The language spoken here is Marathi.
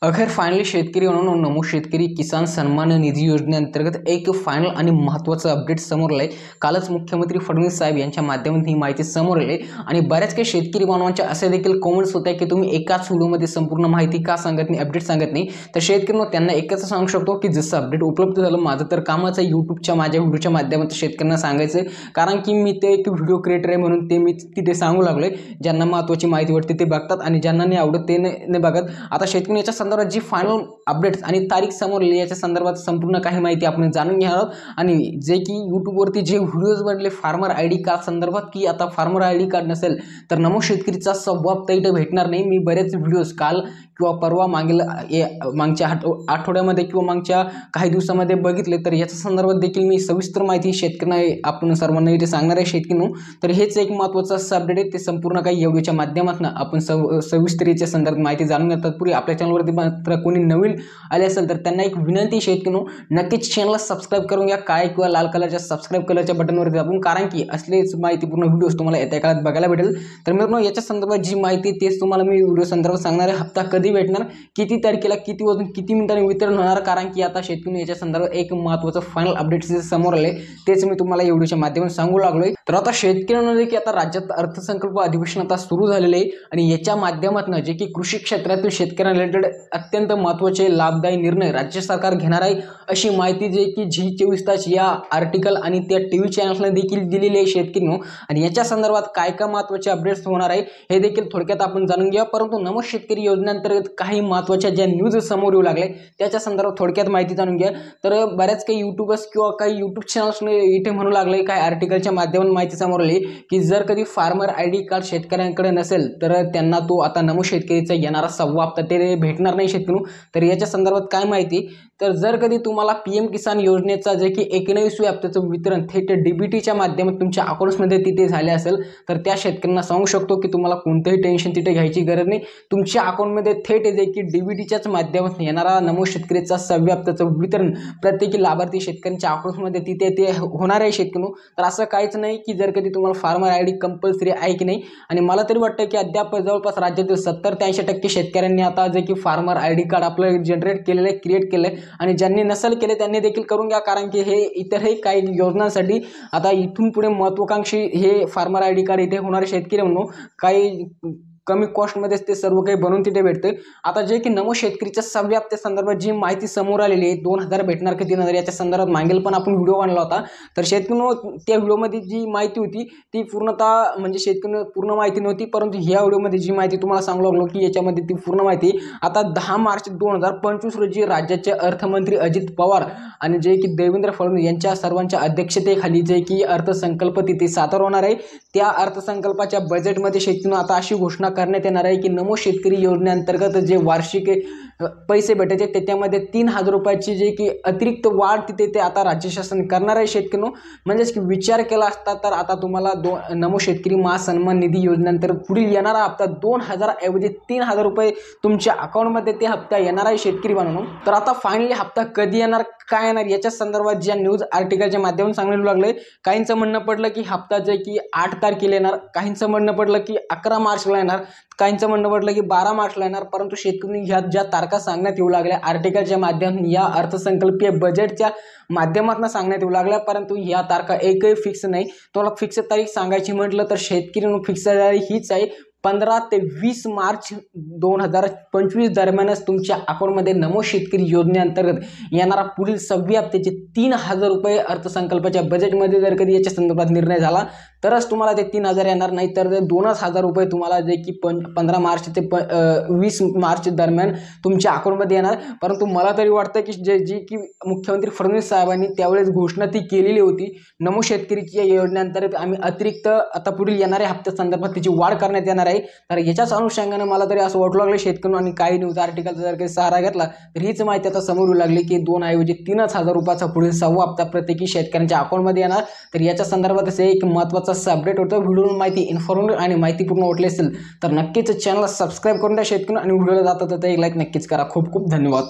अखेर फायनली शेतकरी म्हणून नमो शेतकरी किसान सन्मान निधी योजनेअंतर्गत एक फायनल आणि महत्त्वाचं अपडेट समोर आलंय। कालच मुख्यमंत्री फडणवीस साहेब यांच्या माध्यमातून ही माहिती समोर आली आणि बऱ्याच काही शेतकरी बांधवांच्या असे देखील कमेंट्स होत आहे की तुम्ही एकाच व्हिडिओमध्ये संपूर्ण माहिती का सांगत नाही, अपडेट सांगत नाही। तर शेतकऱ्यांना त्यांना एकच सांगू शकतो की जसं अपडेट उपलब्ध झालं, माझं तर कामच आहे YouTubeच्या माझ्या व्हिडिओच्या माध्यमातून शेतकऱ्यांना सांगायचं, कारण की मी ते एक व्हिडिओ क्रिएटर आहे म्हणून ते मी तिथे सांगू लागलोय। ज्यांना महत्त्वाची माहिती वाटते ते बघतात आणि ज्यांना नाही आवडत ते नाही बघत। आता शेतकरी याच्या संदर्भात जी फायनल अपडेट्स आणि तारीख समोर आली याच्या संदर्भात संपूर्ण काही माहिती आपण जाणून घेणार आहोत। आणि जे की YouTube वरती जे व्हिडिओज बनले फार्मर आयडी कार्ड संदर्भात की आता फार्मर आयडी कार्ड नसेल तर नमो शेतकरीचा संवाद इथे भेटणार नाही। मी बरेच व्हिडिओज काल किंवा परवा मागच्या आठवड्यामध्ये किंवा मागच्या काही दिवसामध्ये बघितले, तर याच्या संदर्भात देखील मी सविस्तर माहिती शेतकऱ्यांना आपण सर्वांना इथे सांगणार आहे शेतकऱ्यांनो। तर हेच एक महत्त्वाचं असं अपडेट आहे, ते संपूर्ण काही व्हिडिओच्या माध्यमातून आपण सविस्तर याच्या संदर्भात माहिती जाणून घेतात। पूर्वी आपल्या चॅनलवरती मात्र कोणी नवीन आले असेल तर त्यांना एक विनंती शेतकऱ्यांनो, नक्कीच चॅनलला सबस्क्राइब करून घ्या, काळ्या किंवा लाल कलरच्या सबस्क्राइब कलरच्या बटनवर दाबून, कारण की असलेच माहितीपूर्ण व्हिडिओज तुम्हाला येत्या काळात बघायला भेटेल। तर मित्रांनो, याच्या संदर्भात जी माहिती तेच तुम्हाला मी व्हिडिओ संदर्भात सांगणार आहे। हप्ता कधी भेटणार, किती तारखेला, किती वाजून किती मिनिटांनी वितरण होणार, कारण की आता शेतकरी याच्या संदर्भात एक महत्त्वाचं फायनल अपडेट्स समोर आले, तेच मी तुम्हाला या व्हिडिओच्या माध्यमातून सांगू लागलोय। तर आता शेतकऱ्यांना की आता राज्यात अर्थसंकल्प अधिवेशन आता सुरू झालेले आहे आणि याच्या माध्यमातून जे की कृषी क्षेत्रातील शेतकऱ्यांना रिलेटेड अत्यंत महत्त्वाचे लाभदायी निर्णय राज्य सरकार घेणार आहे, अशी माहिती जे की Zee24 तास या आर्टिकल आणि त्या टीव्ही चॅनल्सने देखील दिलेली आहे शेतकऱ्यांनो। आणि याच्या संदर्भात काय काय महत्त्वाचे अपडेट्स होणार आहे हे देखील थोडक्यात आपण जाणून घेऊया। परंतु नमो शेतकरी योजनेअंतर्गत काही महत्त्वाच्या ज्या न्यूज समोर येऊ लागले त्याच्या संदर्भात थोडक्यात माहिती जाणून घ्या। तर बऱ्याच काही यूट्यूबर्स किंवा काही यूट्यूब चॅनल्सने इथे म्हणू लागले, काही आर्टिकलच्या माध्यमातून माहिती समोर आली की जर कधी फार्मर आयडी कार्ड शेतकऱ्यांकडे नसेल तर त्यांना तो आता नमो शेतकरीचा येणारा सव्वा हप्ता ते भेटणार नाही शेतकऱ्यांनो। तर याच्या संदर्भात काय माहिती, तर जर कधी तुम्हाला PM किसान योजनेचा जे की 19व्या हप्त्याचं वितरण थेट DBTच्या माध्यमातून तुमच्या अकाउंट्समध्ये तिथे झाले असेल तर त्या शेतकऱ्यांना सांगू शकतो की तुम्हाला कोणतेही टेन्शन तिथे घ्यायची गरज नाही। तुमच्या अकाउंटमध्ये थेट जे की DBTच्याच माध्यमातून येणारा नमो शेतकरीचा 6व्या हप्त्याचं वितरण प्रत्येकी लाभार्थी शेतकऱ्यांच्या अकाउंट्समध्ये तिथे ते होणार आहे शेतकऱ्यांनो। तर असं काहीच नाही की जर कधी तुम्हाला फार्मर आयडी कंपल्सरी आहे की नाही, आणि मला तरी वाटतं की अद्याप जवळपास राज्यातील 70 ते 80% शेतकऱ्यांनी आता जे की फार्मर आयडी कार्ड आपलं जनरेट केलेलं आहे, क्रिएट केलं आहे, आणि ज्यांनी नसेल केले त्यांनी देखील करून घ्या, कारण की हे इतरही काही योजनांसाठी आता इथून पुढे महत्त्वाकांक्षी हे फार्मर आयडी कार्ड इथे होणारे शेतकरी म्हणून काही कमी कॉस्टमध्ये ते सर्व काही बनवून तिथे भेटते। आता जे की नमो शेतकरीच्या 6व्या हप्त्या संदर्भात जी माहिती समोर आलेली आहे, 2000 भेटणार की 3000 याच्या संदर्भात मागेल पण आपण व्हिडिओ बनवला होता। तर शेतकऱ्यांनो त्या व्हिडिओमध्ये जी माहिती होती ती पूर्णतः म्हणजे शेतकऱ्यांना पूर्ण माहिती नव्हती, परंतु ह्या व्हिडिओमध्ये जी माहिती तुम्हाला सांगू लागलो की याच्यामध्ये ती पूर्ण माहिती आता 10 मार्च 2025 रोजी राज्याचे अर्थमंत्री अजित पवार आणि जे की देवेंद्र फडणवीस यांच्या सर्वांच्या अध्यक्षतेखाली जे की अर्थसंकल्प तिथे सादर होणार आहे, त्या अर्थसंकल्पाच्या बजेटमध्ये शेतकऱ्यांना आता अशी घोषणा करण्यात येणार आहे की नमो शेतकरी योजनेअंतर्गत जे वार्षिक पैसे भेटायचे त्याच्यामध्ये 3000 रुपयाची जे की अतिरिक्त वाढ तिथे ते आता राज्य शासन करणार आहे शेतकऱ्यांनो। म्हणजेच की विचार केला असता तर आता तुम्हाला नमो शेतकरी महासन्मान निधी योजनेअंतर्गत पुढील येणारा हप्ता 2000 ऐवजी 3000 रुपये तुमच्या अकाउंटमध्ये ते हप्ता येणार आहे शेतकरी बांधवांनो। तर आता फायनली हप्ता कधी येणार, काय येणार, याच्या संदर्भात ज्या न्यूज आर्टिकलच्या माध्यमातून सांगण्यात लागले, काहींचं म्हणणं पडलं की हप्ता जे की 8 तारखेला येणार, काहींचं म्हणणं पडलं की 11 मार्चला येणार, काहींचं म्हणणं पडलं की 12 मार्चला येणार। परंतु शेतकरी ह्या ज्या तारखा सांगण्यात येऊ लागल्या आर्टिकलच्या माध्यमातून या अर्थसंकल्पीय बजेटच्या माध्यमातून सांगण्यात येऊ लागल्या, परंतु ह्या तारखा एकही फिक्स नाही। तुम्हाला फिक्स तारीख सांगायची म्हटलं तर शेतकरी फिक्स तारीख हीच आहे, 15 ते 20 मार्च 2025 दरम्यानच तुमच्या अकाउंटमध्ये नमो शेतकरी योजनेअंतर्गत येणारा पुढील 6व्या हप्त्याचे 3000 रुपये अर्थसंकल्पाच्या बजेटमध्ये जर कधी याच्या संदर्भात निर्णय झाला तरच तुम्हाला ते 3000 येणार, नाही तर 2000 रुपये तुम्हाला जे की 15 मार्च ते 20 मार्च दरम्यान तुमच्या अकाउंटमध्ये येणार। परंतु मला तरी वाटतं की जी की मुख्यमंत्री फडणवीस साहेबांनी त्यावेळेस घोषणा ती केलेली होती, नमो शेतकरीच्या योजनेअंतर्गत आम्ही अतिरिक्त आता पुढील येणाऱ्या हप्त्या संदर्भात त्याची वाढ करण्यात येणार आहे। तर याच्याच अनुषंगाने मला तरी असं वाटू लागलं शेतकऱ्यांना, आणि काही न्यूज आर्टिकलचा जर काही सहारा घेतला तर हीच माहिती आता समोर येऊ लागली की 2 ऐवजी 3000 रुपयाचा पुढील 6वा हप्ता प्रत्येकी शेतकऱ्यांच्या अकाउंटमध्ये येणार। तर याच्या संदर्भात असे एक महत्त्वाचा अपडेट होतं। व्हिडिओ माहिती इन्फॉर्मेटिव्ह आणि माहितीपूर्ण वाटली असेल तर नक्कीच चॅनलला सबस्क्राइब करून द्या शेतकऱ्यांना, आणि व्हिडिओला जाता एक लाईक नक्कीच करा। खूप खूप धन्यवाद।